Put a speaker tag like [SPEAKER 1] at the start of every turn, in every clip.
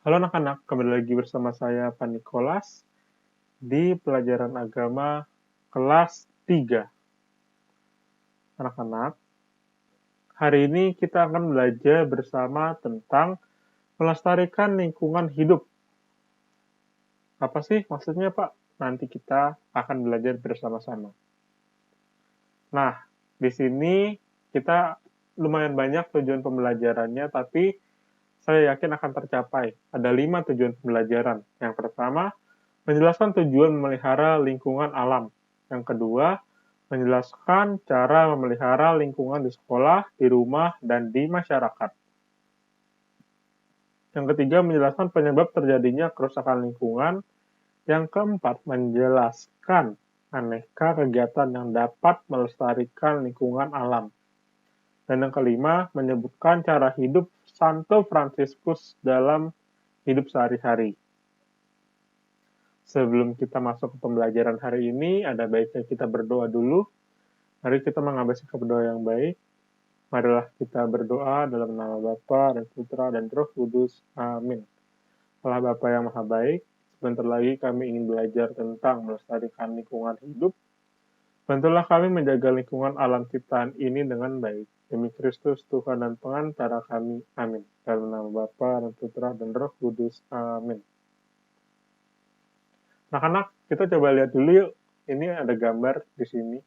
[SPEAKER 1] Halo anak-anak, kembali lagi bersama saya Pak Nikolas di pelajaran agama kelas 3. Anak-anak, hari ini kita akan belajar bersama tentang melestarikan lingkungan hidup. Apa sih maksudnya, Pak? Nanti kita akan belajar bersama-sama. Nah, di sini kita lumayan banyak tujuan pembelajarannya, tapi saya yakin akan tercapai. Ada 5 tujuan pembelajaran. Yang pertama, menjelaskan tujuan memelihara lingkungan alam. Yang kedua, menjelaskan cara memelihara lingkungan di sekolah, di rumah, dan di masyarakat. Yang ketiga, menjelaskan penyebab terjadinya kerusakan lingkungan. Yang keempat, menjelaskan aneka kegiatan yang dapat melestarikan lingkungan alam. Dan yang kelima, menyebutkan cara hidup Santo Fransiskus dalam hidup sehari-hari. Sebelum kita masuk ke pembelajaran hari ini, ada baiknya kita berdoa dulu. Mari kita mengambil sikap berdoa yang baik. Marilah kita berdoa dalam nama Bapa dan Putra dan Roh Kudus. Amin. Allah Bapa yang Maha Baik, sebentar lagi kami ingin belajar tentang melestarikan lingkungan hidup. Bantulah kami menjaga lingkungan alam ciptaan ini dengan baik. Demi Kristus, Tuhan dan Pengantara kami. Amin. Dalam nama Bapa dan Putra dan Roh Kudus. Amin. Anak-anak, kita coba lihat dulu yuk. Ini ada gambar di sini.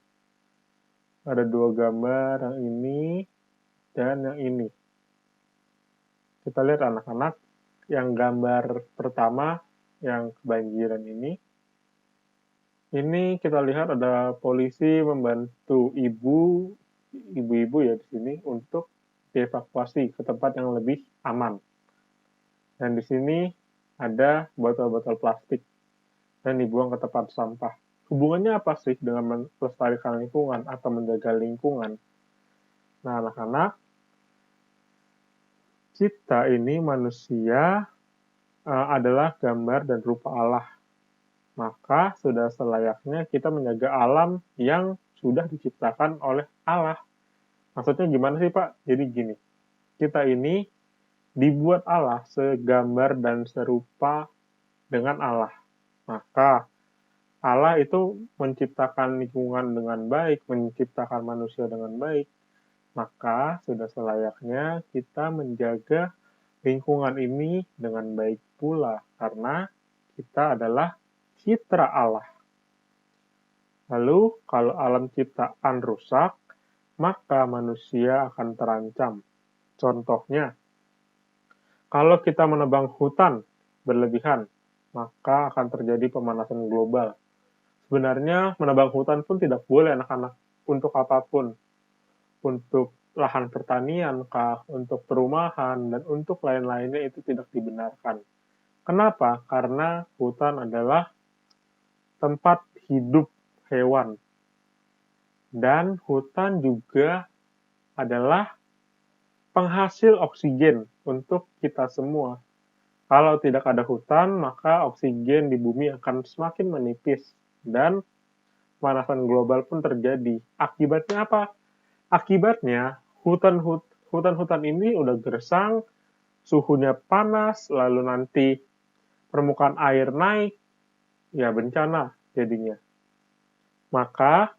[SPEAKER 1] Ada 2 gambar, yang ini dan yang ini. Kita lihat anak-anak, yang gambar pertama, yang kebanjiran ini kita lihat ada polisi membantu ibu-ibu ya di sini untuk dievakuasi ke tempat yang lebih aman. Dan di sini ada botol-botol plastik dan dibuang ke tempat sampah. Hubungannya apa sih dengan melestarikan lingkungan atau menjaga lingkungan? Nah, anak-anak, kita ini manusia adalah gambar dan rupa Allah. Maka sudah selayaknya kita menjaga alam yang sudah diciptakan oleh Allah. Maksudnya gimana sih, Pak? Jadi gini, kita ini dibuat Allah segambar dan serupa dengan Allah. Maka Allah itu menciptakan lingkungan dengan baik, menciptakan manusia dengan baik. Maka sudah selayaknya kita menjaga lingkungan ini dengan baik pula, karena kita adalah citra Allah. Lalu, kalau alam ciptaan rusak, maka manusia akan terancam. Contohnya, kalau kita menebang hutan berlebihan, maka akan terjadi pemanasan global. Sebenarnya, menebang hutan pun tidak boleh, anak-anak, untuk apapun. Untuk lahan pertanian, untuk perumahan, dan untuk lain-lainnya itu tidak dibenarkan. Kenapa? Karena hutan adalah tempat hidup hewan. Dan hutan juga adalah penghasil oksigen untuk kita semua. Kalau tidak ada hutan, maka oksigen di bumi akan semakin menipis dan pemanasan global pun terjadi. Akibatnya apa? Akibatnya hutan-hutan ini udah gersang, suhunya panas, lalu nanti permukaan air naik, ya bencana jadinya. Maka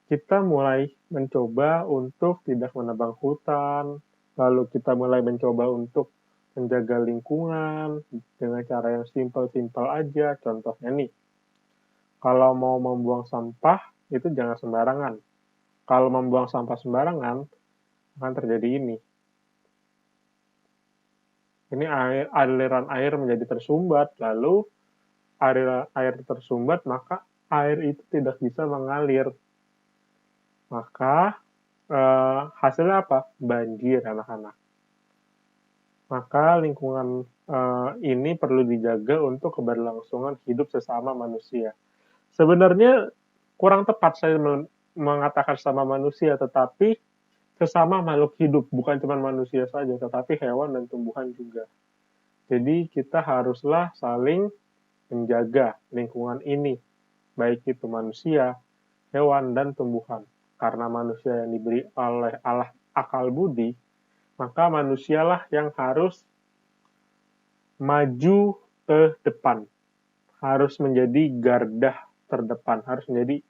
[SPEAKER 1] kita mulai mencoba untuk tidak menebang hutan, lalu kita mulai mencoba untuk menjaga lingkungan dengan cara yang simpel-simpel aja. Contohnya nih, kalau mau membuang sampah, itu jangan sembarangan. Kalau membuang sampah sembarangan, akan terjadi ini. Ini aliran air menjadi tersumbat, lalu air tersumbat, maka air itu tidak bisa mengalir. Maka hasilnya apa? Banjir, anak-anak. Maka lingkungan ini perlu dijaga untuk keberlangsungan hidup sesama manusia. Sebenarnya kurang tepat saya mengatakan sesama manusia, tetapi sesama makhluk hidup, bukan cuma manusia saja, tetapi hewan dan tumbuhan juga. Jadi kita haruslah saling menjaga lingkungan ini, baik itu manusia, hewan, dan tumbuhan. Karena manusia yang diberi oleh Allah akal budi, maka manusialah yang harus maju ke depan, harus menjadi garda terdepan, harus menjadi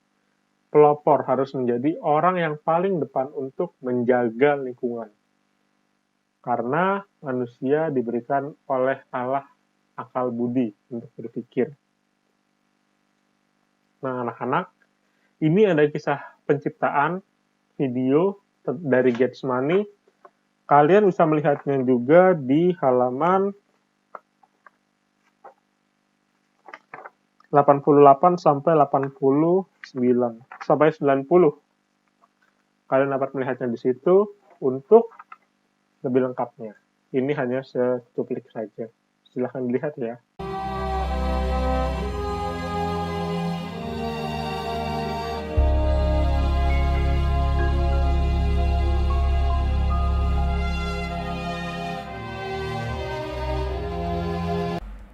[SPEAKER 1] pelopor, harus menjadi orang yang paling depan untuk menjaga lingkungan. Karena manusia diberikan oleh Allah akal budi untuk berpikir. Nah, anak-anak, ini ada kisah penciptaan video dari Getsemani. Kalian bisa melihatnya juga di halaman 88 sampai 89 sampai 90. Kalian dapat melihatnya di situ. Untuk lebih lengkapnya, ini hanya secuplik saja. Silahkan dilihat ya.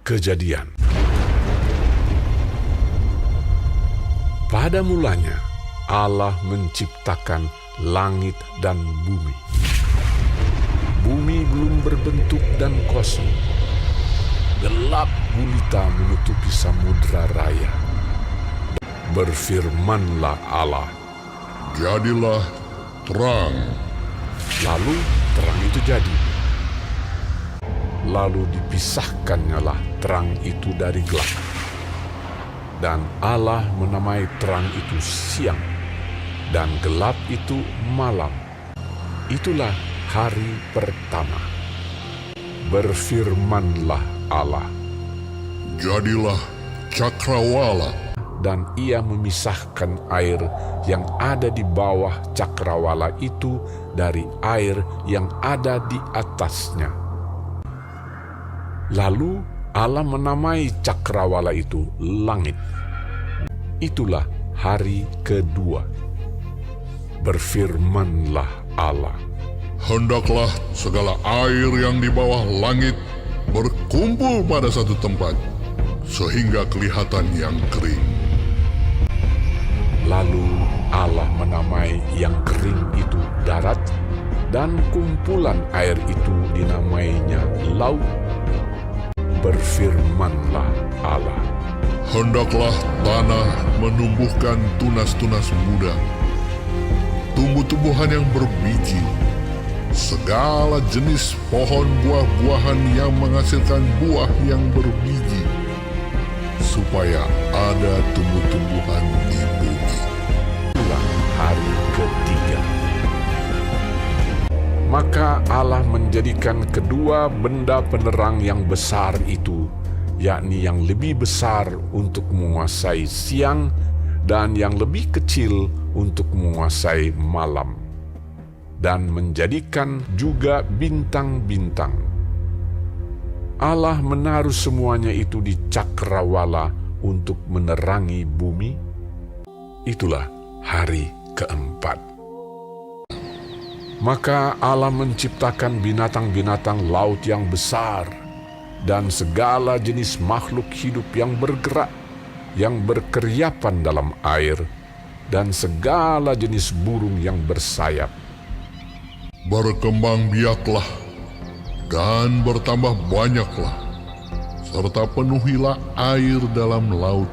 [SPEAKER 2] Kejadian. Pada mulanya, Allah menciptakan langit dan bumi. Bumi belum berbentuk dan kosong. Gelap gulita menutupi samudra raya. Berfirmanlah Allah,
[SPEAKER 3] "Jadilah terang."
[SPEAKER 2] lalu terang itu jadi. Lalu dipisahkannyalah terang itu dari gelap. Dan Allah menamai terang itu siang, dan gelap itu malam. Itulah hari pertama. Berfirmanlah Allah,
[SPEAKER 3] "Jadilah cakrawala."
[SPEAKER 2] dan ia memisahkan air yang ada di bawah cakrawala itu dari air yang ada di atasnya. Lalu Allah menamai cakrawala itu langit. Itulah hari kedua. Berfirmanlah Allah,
[SPEAKER 3] Hendaklah segala air yang di bawah langit berkumpul pada satu tempat, sehingga kelihatan yang kering.
[SPEAKER 2] Lalu Allah menamai yang kering itu darat, dan kumpulan air itu dinamainya laut. Berfirmanlah Allah,
[SPEAKER 3] Hendaklah tanah menumbuhkan tunas-tunas muda, tumbuh-tumbuhan yang berbiji, segala jenis pohon buah-buahan yang menghasilkan buah yang berbiji, supaya ada tumbuh-tumbuhan di bumi.
[SPEAKER 2] itulah hari ketiga. Maka Allah menjadikan kedua benda penerang yang besar itu, yakni yang lebih besar untuk menguasai siang dan yang lebih kecil untuk menguasai malam, dan menjadikan juga bintang-bintang. Allah menaruh semuanya itu di cakrawala untuk menerangi bumi. Itulah hari keempat. Maka Allah menciptakan binatang-binatang laut yang besar dan segala jenis makhluk hidup yang bergerak, yang berkeriapan dalam air, dan segala jenis burung yang bersayap.
[SPEAKER 3] Berkembang biaklah dan bertambah banyaklah, serta penuhilah air dalam laut,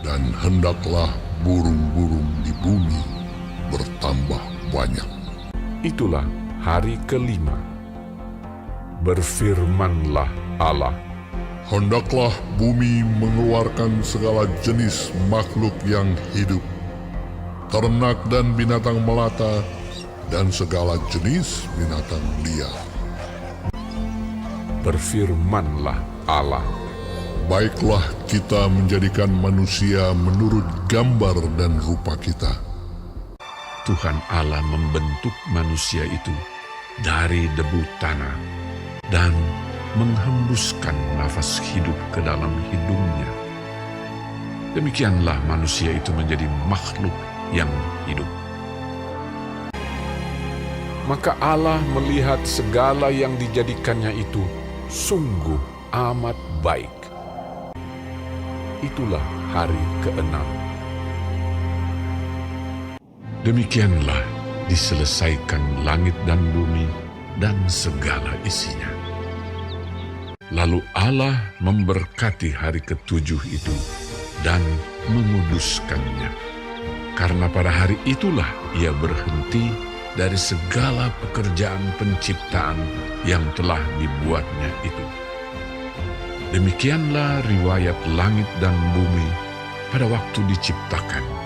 [SPEAKER 3] dan hendaklah burung-burung di bumi bertambah banyak.
[SPEAKER 2] Itulah hari kelima. Berfirmanlah Allah,
[SPEAKER 3] Hendaklah bumi mengeluarkan segala jenis makhluk yang hidup, ternak dan binatang melata, dan segala jenis binatang liar.
[SPEAKER 2] berfirmanlah Allah,
[SPEAKER 3] Baiklah kita menjadikan manusia menurut gambar dan rupa kita.
[SPEAKER 2] Tuhan Allah membentuk manusia itu dari debu tanah dan menghembuskan nafas hidup ke dalam hidungnya. Demikianlah manusia itu menjadi makhluk yang hidup. Maka Allah melihat segala yang dijadikannya itu sungguh amat baik. Itulah hari keenam. Demikianlah diselesaikan langit dan bumi dan segala isinya. Lalu Allah memberkati hari ketujuh itu dan menguduskannya. Karena pada hari itulah ia berhenti dari segala pekerjaan penciptaan yang telah dibuatnya itu. Demikianlah riwayat langit dan bumi pada waktu diciptakan.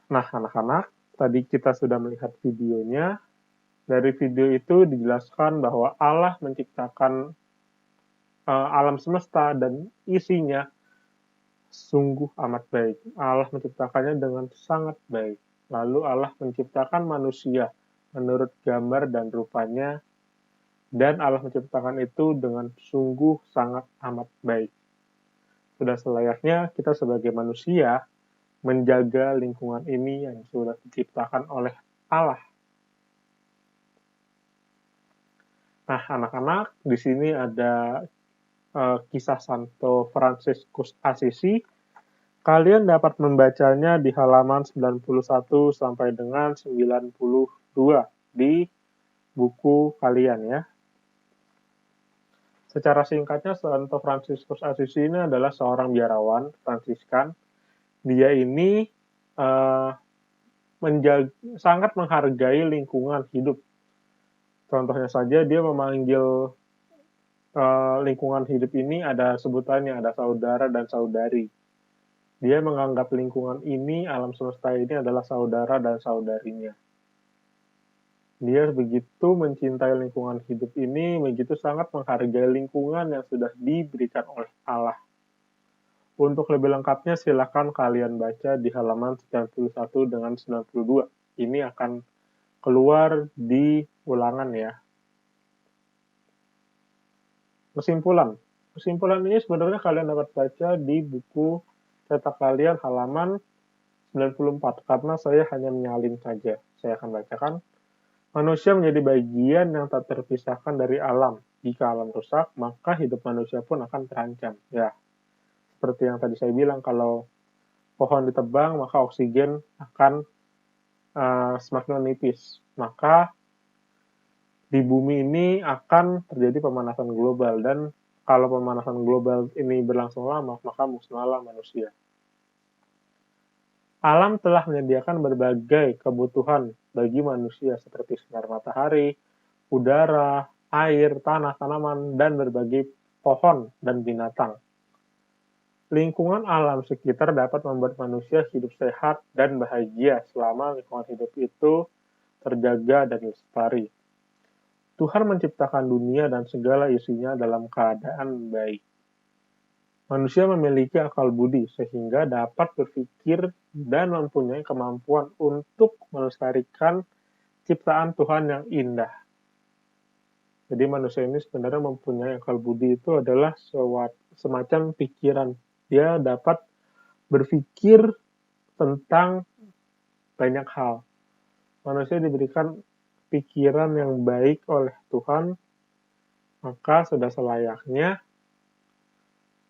[SPEAKER 1] Nah, anak-anak, tadi kita sudah melihat videonya. Dari video itu dijelaskan bahwa Allah menciptakan alam semesta dan isinya sungguh amat baik. Allah menciptakannya dengan sangat baik. Lalu Allah menciptakan manusia menurut gambar dan rupanya, dan Allah menciptakan itu dengan sungguh sangat amat baik. Sudah selayaknya kita sebagai manusia menjaga lingkungan ini yang sudah diciptakan oleh Allah. Nah, anak-anak, di sini ada kisah Santo Fransiskus Assisi. Kalian dapat membacanya di halaman 91 sampai dengan 92 di buku kalian ya. Secara singkatnya, Santo Fransiskus Assisi ini adalah seorang biarawan Fransiskan. Dia ini sangat menghargai lingkungan hidup. Contohnya saja, dia memanggil lingkungan hidup ini ada sebutannya, ada saudara dan saudari. Dia menganggap lingkungan ini, alam semesta ini adalah saudara dan saudarinya. Dia begitu mencintai lingkungan hidup ini, begitu sangat menghargai lingkungan yang sudah diberikan oleh Allah. Untuk lebih lengkapnya, silakan kalian baca di halaman 91 dengan 92. Ini akan keluar di ulangan ya. Kesimpulan ini sebenarnya kalian dapat baca di buku cetak kalian halaman 94, karena saya hanya menyalin saja. Saya akan bacakan. Manusia menjadi bagian yang tak terpisahkan dari alam. Jika alam rusak, maka hidup manusia pun akan terancam. Ya, seperti yang tadi saya bilang, kalau pohon ditebang, maka oksigen akan semakin menipis. Maka di bumi ini akan terjadi pemanasan global, dan kalau pemanasan global ini berlangsung lama, maka musnahlah manusia. Alam telah menyediakan berbagai kebutuhan bagi manusia seperti sinar matahari, udara, air, tanah, tanaman, dan berbagai pohon dan binatang. Lingkungan alam sekitar dapat membuat manusia hidup sehat dan bahagia selama lingkungan hidup itu terjaga dan lestari. Tuhan menciptakan dunia dan segala isinya dalam keadaan baik. Manusia memiliki akal budi sehingga dapat berpikir dan mempunyai kemampuan untuk melestarikan ciptaan Tuhan yang indah. Jadi manusia ini sebenarnya mempunyai akal budi, itu adalah semacam pikiran. Dia dapat berpikir tentang banyak hal. Manusia diberikan pikiran yang baik oleh Tuhan, maka sudah selayaknya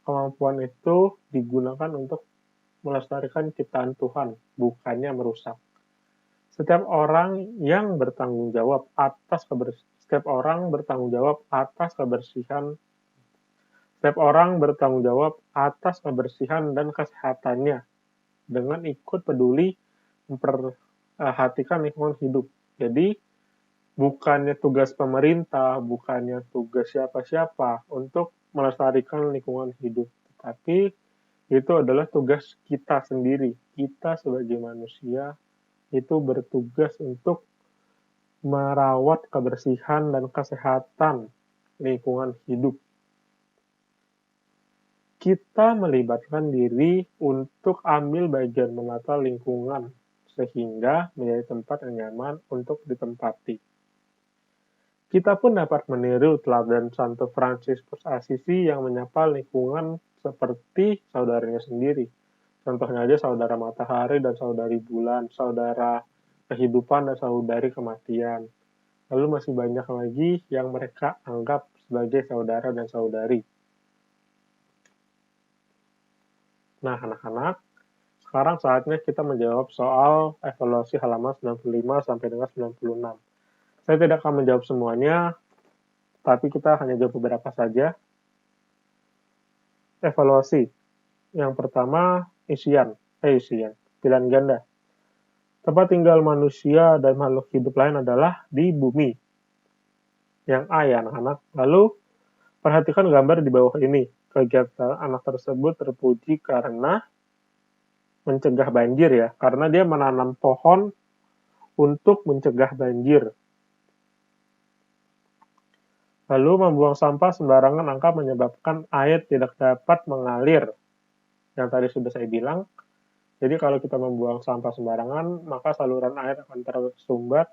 [SPEAKER 1] kemampuan itu digunakan untuk melestarikan ciptaan Tuhan, bukannya merusak. Setiap orang bertanggung jawab atas kebersihan dan kesehatannya dengan ikut peduli memperhatikan lingkungan hidup. Jadi bukannya tugas pemerintah, bukannya tugas siapa-siapa untuk melestarikan lingkungan hidup, tapi itu adalah tugas kita sendiri. Kita sebagai manusia itu bertugas untuk merawat kebersihan dan kesehatan lingkungan hidup. Kita melibatkan diri untuk ambil bagian menata lingkungan sehingga menjadi tempat yang nyaman untuk ditempati. Kita pun dapat meniru teladan Santo Fransiskus Assisi yang menyapa lingkungan seperti saudaranya sendiri. Contohnya aja saudara matahari dan saudari bulan, saudara kehidupan dan saudari kematian. Lalu masih banyak lagi yang mereka anggap sebagai saudara dan saudari. Nah, anak-anak, sekarang saatnya kita menjawab soal evaluasi halaman 95 sampai dengan 96. Saya tidak akan menjawab semuanya, tapi kita hanya jawab beberapa saja. Evaluasi. Yang pertama, pilihan ganda. Tempat tinggal manusia dan makhluk hidup lain adalah di bumi. Yang A ya anak-anak. Lalu, perhatikan gambar di bawah ini. Kegiatan anak tersebut terpuji karena mencegah banjir ya, karena dia menanam pohon untuk mencegah banjir. Lalu membuang sampah sembarangan angka menyebabkan air tidak dapat mengalir. Yang tadi sudah saya bilang, jadi kalau kita membuang sampah sembarangan, maka saluran air akan tersumbat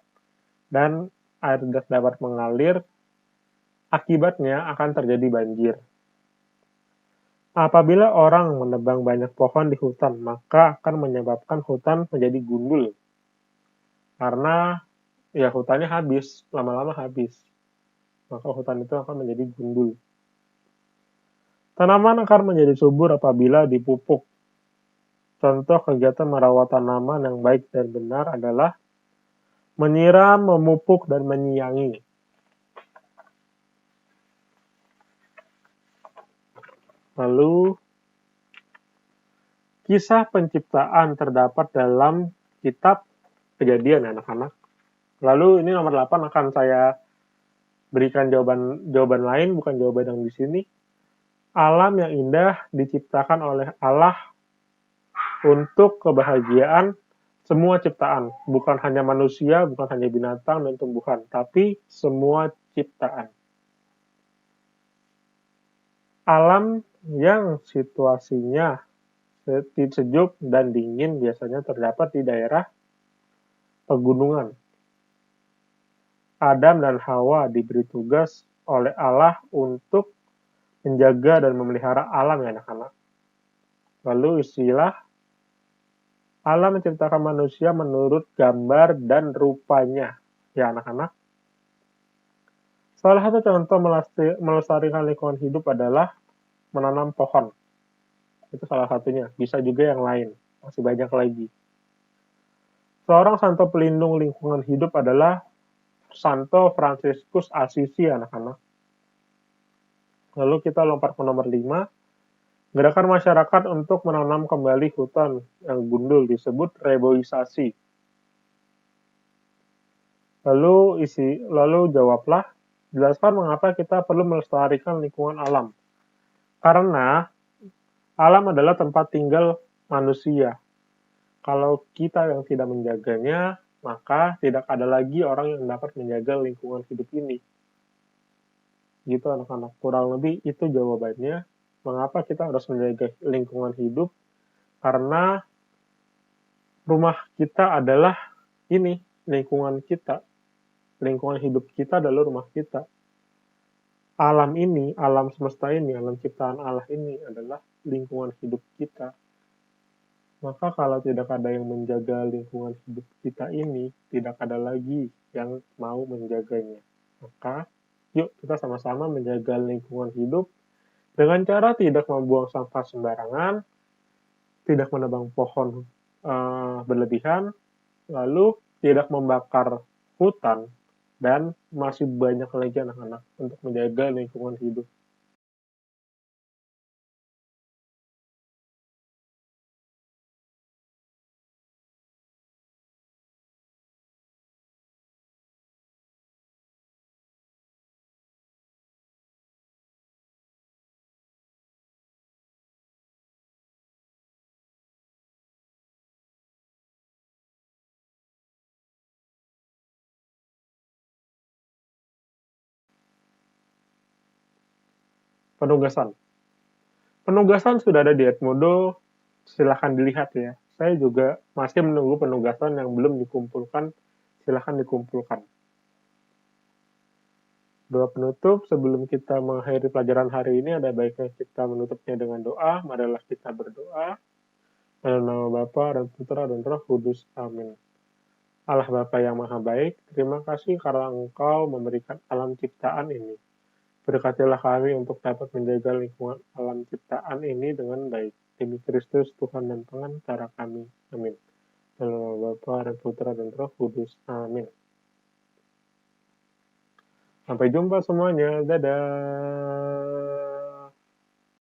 [SPEAKER 1] dan air tidak dapat mengalir, akibatnya akan terjadi banjir. Apabila orang menebang banyak pohon di hutan, maka akan menyebabkan hutan menjadi gundul. Karena ya hutannya habis, lama-lama habis. Maka hutan itu akan menjadi gundul. Tanaman akan menjadi subur apabila dipupuk. Contoh kegiatan merawat tanaman yang baik dan benar adalah menyiram, memupuk, dan menyiangi. Lalu, kisah penciptaan terdapat dalam kitab Kejadian anak-anak. Lalu ini nomor 8 akan saya berikan jawaban lain, bukan jawaban yang di sini. Alam yang indah diciptakan oleh Allah untuk kebahagiaan semua ciptaan, bukan hanya manusia, bukan hanya binatang dan tumbuhan, tapi semua ciptaan. Alam yang situasinya sejuk dan dingin biasanya terdapat di daerah pegunungan. Adam dan Hawa diberi tugas oleh Allah untuk menjaga dan memelihara alam ya anak-anak. Lalu istilah Allah menciptakan manusia menurut gambar dan rupanya ya anak-anak. Salah satu contoh melestarikan lingkungan hidup adalah menanam pohon. Itu salah satunya. Bisa juga yang lain. Masih banyak lagi. Seorang santo pelindung lingkungan hidup adalah Santo Fransiskus Assisi, anak-anak. Lalu kita lompat ke nomor 5. Gerakan masyarakat untuk menanam kembali hutan yang gundul disebut reboisasi. Lalu jawablah, jelaskan mengapa kita perlu melestarikan lingkungan alam. Karena alam adalah tempat tinggal manusia. Kalau kita yang tidak menjaganya, maka tidak ada lagi orang yang dapat menjaga lingkungan hidup ini. Gitu anak-anak, kurang lebih itu jawabannya. Mengapa kita harus menjaga lingkungan hidup? Karena rumah kita adalah ini, lingkungan kita. Lingkungan hidup kita adalah rumah kita. Alam ini, alam semesta ini, alam ciptaan Allah ini adalah lingkungan hidup kita. Maka kalau tidak ada yang menjaga lingkungan hidup kita ini, tidak ada lagi yang mau menjaganya. Maka, yuk kita sama-sama menjaga lingkungan hidup dengan cara tidak membuang sampah sembarangan, tidak menebang pohon berlebihan, lalu tidak membakar hutan, dan masih banyak lagi anak-anak untuk menjaga lingkungan hidup. Penugasan sudah ada di Edmodo, silahkan dilihat ya. Saya juga masih menunggu penugasan yang belum dikumpulkan, silahkan dikumpulkan. Doa penutup, sebelum kita mengakhiri pelajaran hari ini, ada baiknya kita menutupnya dengan doa. Marilah kita berdoa. Dalam nama Bapa dan Putra dan Roh Kudus. Amin. Allah Bapa yang Maha Baik, terima kasih karena Engkau memberikan alam ciptaan ini. Berkatilah kami untuk dapat menjaga lingkungan alam ciptaan ini dengan baik. demi Kristus, Tuhan dan Pengantara kami. Amin. Dalam nama Bapa dan Putra dan Roh Kudus. Amin. Sampai jumpa semuanya. Dadah.